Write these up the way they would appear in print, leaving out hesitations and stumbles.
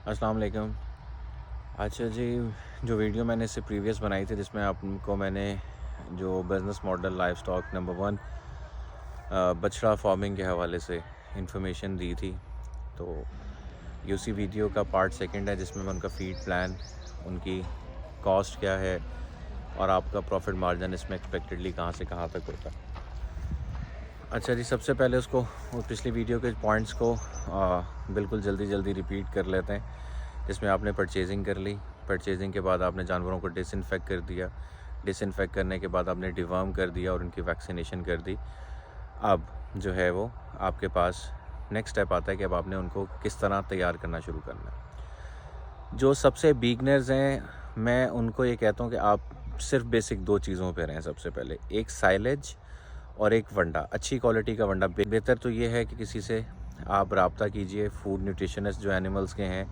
अस्सलाम वालेकुम। अच्छा जी, जो वीडियो मैंने इससे प्रीवियस बनाई थी जिसमें आपको मैंने जो business model life stock number 1 बछड़ा फार्मिंग के हवाले से इंफॉर्मेशन दी थी, तो ये उसी वीडियो का पार्ट सेकंड है जिसमें मैं उनका फीड प्लान, उनकी कॉस्ट क्या है और आपका प्रॉफिट मार्जिन इसमें एक्सपेक्टेडली कहाँ से कहाँ तक होता है। अच्छा जी, सबसे पहले उसको वो पिछली वीडियो के पॉइंट्स को बिल्कुल जल्दी रिपीट कर लेते हैं। जिसमें आपने परचेजिंग कर ली, परचेजिंग के बाद आपने जानवरों को डिसइंफेक्ट कर दिया, डिसइंफेक्ट करने के बाद आपने डिवर्म कर दिया और उनकी वैक्सीनेशन कर दी। अब जो है वो आपके पास नेक्स्ट स्टेप आता है कि अब आपने उनको किस तरह तैयार करना शुरू करना है। जो सबसे बिगनर्स हैं, मैं उनको ये कहता हूँ कि आप सिर्फ बेसिक 2 चीज़ों पे रहें। सबसे पहले एक साइलेज और एक वंडा, अच्छी क्वालिटी का वंडा। बेहतर तो ये है कि किसी से आप रब्ता कीजिए, फूड न्यूट्रिशनिस्ट जो एनिमल्स के हैं,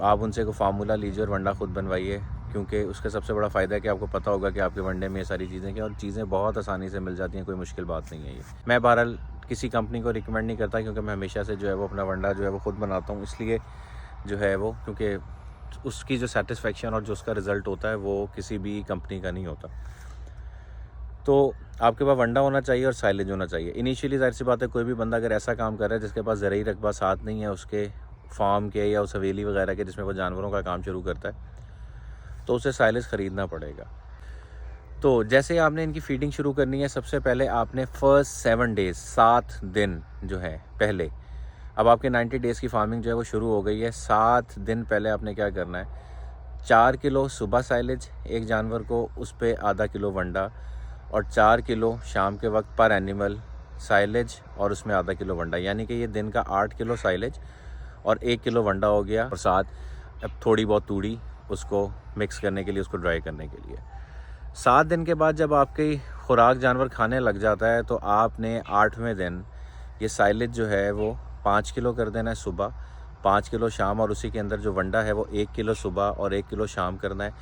आप उनसे को फार्मूला लीजिए और वंडा खुद बनवाइए, क्योंकि उसका सबसे बड़ा फ़ायदा है कि आपको पता होगा कि आपके वंडे में ये सारी चीज़ें क्या, और चीज़ें बहुत आसानी से मिल जाती हैं, कोई मुश्किल बात नहीं है ये। मैं बहरहाल किसी कंपनी को रिकमेंड नहीं करता, क्योंकि मैं हमेशा से जो है वो अपना वंडा जो है वो खुद बनाता हूँ, इसलिए जो है वो, क्योंकि उसकी जो सेटिस्फेक्शन और जो उसका रिज़ल्ट होता है वो किसी भी कंपनी का नहीं होता। तो आपके पास वंडा होना चाहिए और साइलेज होना चाहिए। इनिशियली ज़ाहिर सी बात है, कोई भी बंदा अगर ऐसा काम कर रहा है जिसके पास ज़रूरी रकबा साथ नहीं है उसके फार्म के या उस हवेली वगैरह के जिसमें वो जानवरों का काम शुरू करता है, तो उसे साइलेज ख़रीदना पड़ेगा। तो जैसे आपने इनकी फीडिंग शुरू करनी है, सबसे पहले आपने फर्स्ट 7 डेज़ 7 दिन जो है पहले, अब आपके 90 डेज़ की फार्मिंग जो है वो शुरू हो गई है। 7 दिन पहले आपने क्या करना है, 4 किलो सुबह साइलेज एक जानवर को, उस पर आधा किलो वंडा, और 4 किलो शाम के वक्त पर एनिमल साइलेज और उसमें आधा किलो वंडा, यानी कि ये दिन का 8 किलो साइलेज और 1 किलो वंडा हो गया। और साथ अब थोड़ी बहुत तूड़ी उसको मिक्स करने के लिए, उसको ड्राई करने के लिए। 7 दिन के बाद जब आपकी खुराक जानवर खाने लग जाता है, तो आपने 8वें दिन ये साइलेज जो है वो 5 किलो कर देना है सुबह, 5 किलो शाम, और उसी के अंदर जो वंडा है वो 1 किलो सुबह और 1 किलो शाम करना है।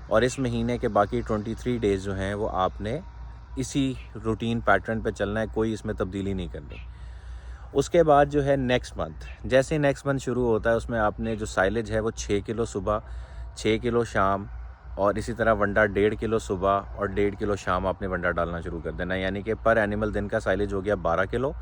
और इस महीने के बाकी 23 डेज़ जो हैं वो आपने इसी रूटीन पैटर्न पे चलना है, कोई इसमें तब्दीली नहीं करनी। उसके बाद जो है नेक्स्ट मंथ, जैसे ही नेक्स्ट मंथ शुरू होता है, उसमें आपने जो साइलेज है वो 6 किलो सुबह, 6 किलो शाम, और इसी तरह वंडा 1.5 किलो सुबह और 1.5 किलो शाम आपने वंडा डालना शुरू कर देना है। यानी कि पर एनिमल दिन का साइलेज हो गया 12 किलो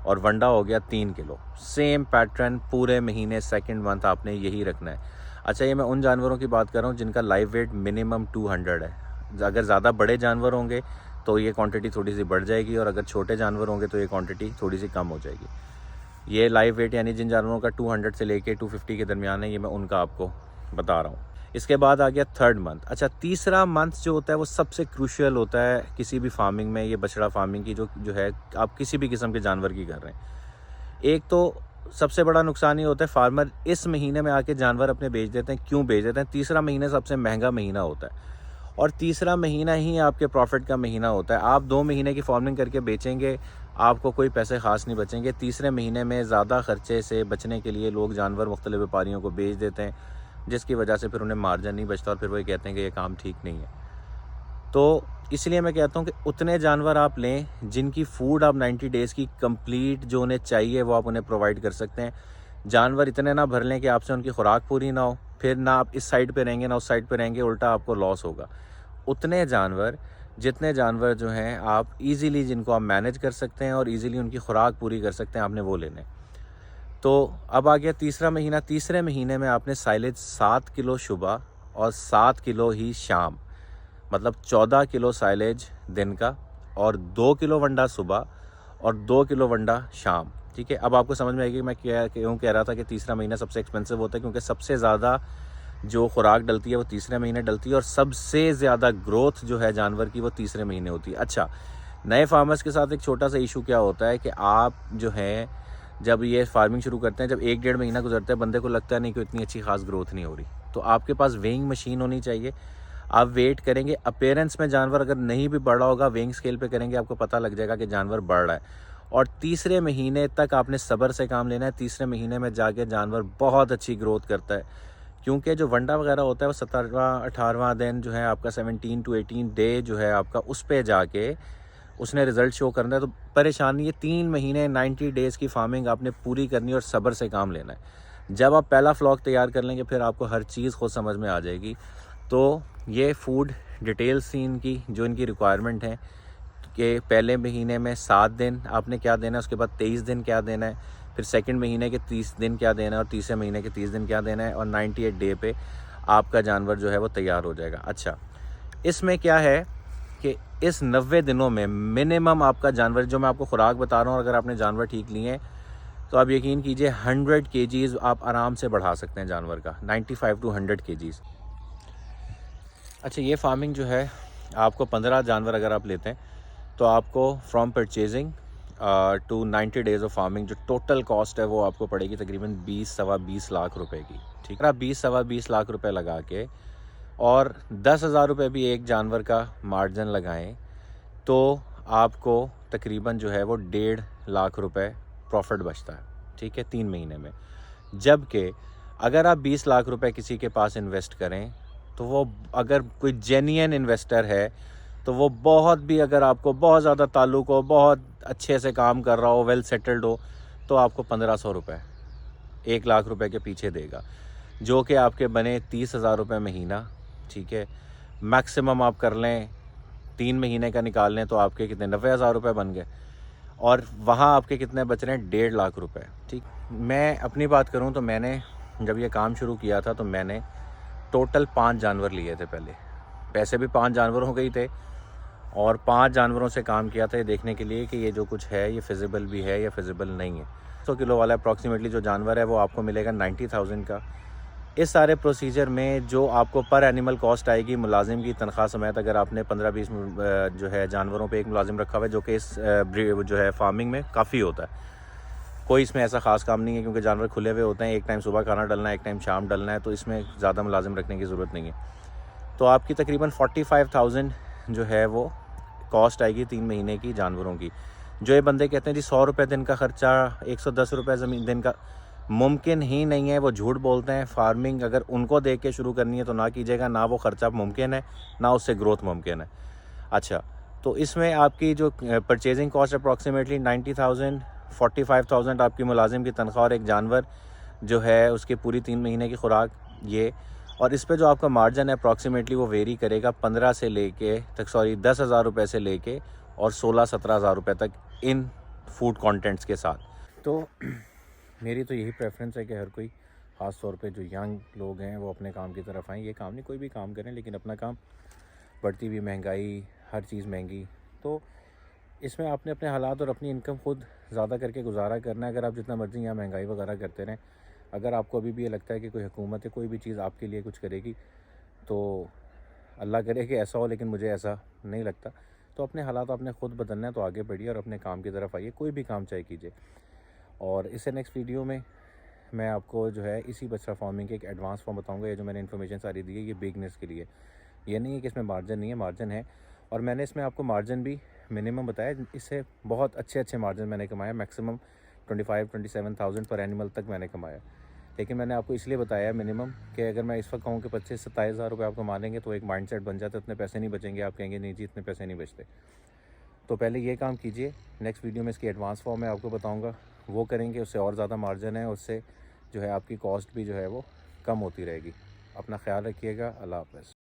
और वंडा हो गया 3 किलो। सेम पैटर्न पूरे महीने सेकंड मंथ आपने यही रखना है। अच्छा, ये मैं उन जानवरों की बात कर रहा हूँ जिनका लाइव वेट मिनिमम 200 है। अगर ज़्यादा बड़े जानवर होंगे तो ये क्वांटिटी थोड़ी सी बढ़ जाएगी, और अगर छोटे जानवर होंगे तो ये क्वांटिटी थोड़ी सी कम हो जाएगी। ये लाइव वेट यानी जिन जानवरों का 200 से लेके 250 के दरमियान है, ये मैं उनका आपको बता रहा हूँ। इसके बाद आ गया थर्ड मंथ। अच्छा, तीसरा मंथ जो होता है वो सबसे क्रूशियल होता है किसी भी फार्मिंग में। ये बछड़ा फार्मिंग की जो है, आप किसी भी किस्म के जानवर की कर रहे हैं, एक तो सबसे बड़ा नुकसान ये होता है, फार्मर इस महीने में आके जानवर अपने बेच देते हैं। क्यों बेच देते हैं? तीसरा महीना सबसे महंगा महीना होता है, और तीसरा महीना ही आपके प्रॉफिट का महीना होता है। आप 2 महीने की फार्मिंग करके बेचेंगे, आपको कोई पैसे ख़ास नहीं बचेंगे। तीसरे महीने में ज़्यादा खर्चे से बचने के लिए लोग जानवर मुख्तलिफ व्यापारियों को बेच देते हैं, जिसकी वजह से फिर उन्हें मार्जिन नहीं बचता और फिर वो कहते हैं कि ये काम ठीक नहीं है। तो इसलिए मैं कहता हूँ कि उतने जानवर आप लें जिनकी फ़ूड आप 90 डेज़ की कंप्लीट जो उन्हें चाहिए वो आप उन्हें प्रोवाइड कर सकते हैं। जानवर इतने ना भर लें कि आपसे उनकी खुराक पूरी ना हो, फिर ना आप इस साइड पे रहेंगे ना उस साइड पे रहेंगे, उल्टा आपको लॉस होगा। उतने जानवर, जितने जानवर जो हैं आप ईज़िली, जिनको आप मैनेज कर सकते हैं और ईज़िली उनकी खुराक पूरी कर सकते हैं, आपने वो लेने। तो अब आ गया तीसरा महीना। तीसरे महीने में आपने साइलेज 7 किलो सुबह और 7 किलो ही शाम, मतलब 14 किलो साइलेज दिन का, और 2 किलो वंडा सुबह और 2 किलो वंडा शाम। ठीक है, अब आपको समझ में आएगी मैं क्या क्यों कह रहा था कि तीसरा महीना सबसे एक्सपेंसिव होता है, क्योंकि सबसे ज़्यादा जो खुराक डलती है वो तीसरे महीने डलती है, और सबसे ज़्यादा ग्रोथ जो है जानवर की वो तीसरे महीने होती है। अच्छा, नए फार्मर्स के साथ एक छोटा सा इशू क्या होता है कि आप जो है जब ये फार्मिंग शुरू करते हैं, जब 1-1.5 महीना गुजरता है, बंदे को लगता है नहीं कि इतनी अच्छी खास ग्रोथ नहीं हो रही, तो आपके पास वेइंग मशीन होनी चाहिए। आप वेट करेंगे, अपीयरेंस में जानवर अगर नहीं भी बढ़ रहा होगा, वेइंग स्केल पे करेंगे, आपको पता लग जाएगा कि जानवर बढ़ रहा है। और तीसरे महीने तक आपने सब्र से काम लेना है। तीसरे महीने में जाके जानवर बहुत अच्छी ग्रोथ करता है, क्योंकि जो वंडा वगैरह होता है वो 17वां 18वां दिन जो है आपका 17 to 18 डे जो है आपका, उस पर जाके उसने रिज़ल्ट शो करना है। तो परेशानी, ये 3 महीने 90 डेज़ की फार्मिंग आपने पूरी करनी है और सब्र से काम लेना है। जब आप पहला फ्लॉक तैयार कर लेंगे फिर आपको हर चीज़ खुद समझ में आ जाएगी। तो ये फूड डिटेल्स थी इनकी, जो इनकी रिक्वायरमेंट है कि पहले महीने में 7 दिन आपने क्या देना है, उसके बाद 23 दिन क्या देना है, फिर सेकंड महीने के 30 दिन क्या देना है और तीसरे महीने के 30 दिन क्या देना है, और 98 डे पे आपका जानवर जो है वो तैयार हो जाएगा। अच्छा, इसमें क्या है कि इस 90 दिनों में मिनिमम आपका जानवर, जो मैं आपको खुराक बता रहा हूँ, अगर आपने जानवर ठीक लिए हैं तो आप यकीन कीजिए 100 kgs आप आराम से बढ़ा सकते हैं जानवर का, 95 to 100 kgs। अच्छा, ये फार्मिंग जो है आपको 15 जानवर अगर आप लेते हैं तो आपको from purchasing to 90 days of farming जो टोटल कॉस्ट है वो आपको पड़ेगी तकरीबन 20-20 लाख रुपए की। ठीक है, आप 20-20 लाख रुपए लगा के और 10,000 रुपये भी एक जानवर का मार्जिन लगाएं तो आपको तकरीबन जो है वो 1.5 लाख रुपए प्रॉफिट बचता है। ठीक है, 3 महीने में। जबकि अगर आप 20 लाख रुपए किसी के पास इन्वेस्ट करें तो वो, अगर कोई जेन्युइन इन्वेस्टर है तो वो बहुत भी, अगर आपको बहुत ज़्यादा ताल्लुक हो, बहुत अच्छे से काम कर रहा हो, वेल सेटल्ड हो, तो आपको 1500 रुपये 1 लाख रुपए के पीछे देगा, जो कि आपके बने 30,000 रुपये महीना। ठीक है, मैक्सिमम आप कर लें 3 महीने का निकाल लें तो आपके कितने 90,000 रुपये बन गए, और वहाँ आपके कितने बच रहे हैं 1.5 लाख रुपए। ठीक, मैं अपनी बात करूँ तो मैंने जब ये काम शुरू किया था तो मैंने टोटल 5 जानवर लिए थे पहले। पैसे भी 5 जानवरों के ही थे और 5 जानवरों से काम किया था ये देखने के लिए कि ये जो कुछ है ये फिजिबल भी है या फिजिबल नहीं है। 100 किलो वाला अप्रॉक्सीमेटली जो जानवर है वो आपको मिलेगा 90,000 का। इस सारे प्रोसीजर में जो आपको पर एनिमल कॉस्ट आएगी मुलाजिम की तनख्वाह समेत, अगर आपने 15-20 जो है जानवरों पे एक मुलाजिम रखा हुआ है, जो कि इस जो है फार्मिंग में काफ़ी होता है, कोई इसमें ऐसा ख़ास काम नहीं है क्योंकि जानवर खुले हुए होते हैं, एक टाइम सुबह खाना डलना है, एक टाइम शाम डलना है, तो इसमें ज़्यादा मुलाजिम रखने की ज़रूरत नहीं है। तो आपकी तकरीबन 45,000 जो है वो कॉस्ट आएगी 3 महीने की जानवरों की। जो ये बंदे कहते हैं जी 100 रुपये दिन का ख़र्चा, 110 रुपये ज़मीन दिन का, मुमकिन ही नहीं है, वो झूठ बोलते हैं। फार्मिंग अगर उनको देख के शुरू करनी है तो ना कीजिएगा, ना वो ख़र्चा मुमकिन है, ना उससे ग्रोथ मुमकिन है। अच्छा, तो इसमें आपकी जो परचेजिंग कॉस्ट अप्रॉक्सीमेटली 90,000, 45,000 आपकी मुलाजिम की तनख्वाह और एक जानवर जो है उसकी पूरी 3 महीने की खुराक ये, और इस पे जो आपका मार्जिन है अप्रॉक्सीमेटली वो वेरी करेगा 15 से लेके तक 10,000 रुपये से लेके और 16-17,000 रुपये तक इन फूड कंटेंट्स के साथ। तो मेरी तो यही प्रेफरेंस है कि हर कोई, ख़ास तौर पे जो यंग लोग हैं, वो अपने काम की तरफ आएँ। ये काम नहीं, कोई भी काम करें, लेकिन अपना काम, बढ़ती हुई महंगाई, हर चीज़ महंगी, तो इसमें आपने अपने हालात और अपनी इनकम खुद ज़्यादा करके गुजारा करना है। अगर आप जितना मर्ज़ी यहाँ महंगाई वगैरह करते रहें, अगर आपको अभी भी ये लगता है कि कोई हुकूमत है कोई भी चीज़ आपके लिए कुछ करेगी, तो अल्लाह करे कि ऐसा हो, लेकिन मुझे ऐसा नहीं लगता। तो अपने हालात आपने खुद बदलना है, तो आगे बढ़िए और अपने काम की तरफ आइए, कोई भी काम चाहे कीजिए। और इससे नेक्स्ट वीडियो में मैं आपको जो है इसी बछड़ा फार्मिंग के एक एडवांस फॉर्म बताऊंगा। ये जो मैंने इन्फॉर्मेशन सारी दी है ये बिगनर्स के लिए, ये नहीं है कि इसमें मार्जिन नहीं है, मार्जिन है। और मैंने इसमें आपको मार्जिन भी मिनिमम बताया, इससे बहुत अच्छे मार्जिन मैंने कमाया, मैक्सिमम 25-27,000 पर एनिमल तक मैंने कमाया। लेकिन मैंने आपको इसलिए बताया मिनिमम कि अगर मैं इस वक्त कहूँ कि 25-27,000 रुपये आपको मारेंगे तो एक माइंडसेट बन जाता है, इतने पैसे नहीं बचेंगे, आप कहेंगे नहीं जी इतने पैसे नहीं बचते। तो पहले ये काम कीजिए, नेक्स्ट वीडियो में इसकी एडवांस फॉर्म मैं आपको बताऊँगा, वो करेंगे, उससे और ज़्यादा मार्जिन है, उससे जो है आपकी कॉस्ट भी जो है वो कम होती रहेगी। अपना ख्याल रखिएगा, अल्लाह हाफ़िज़।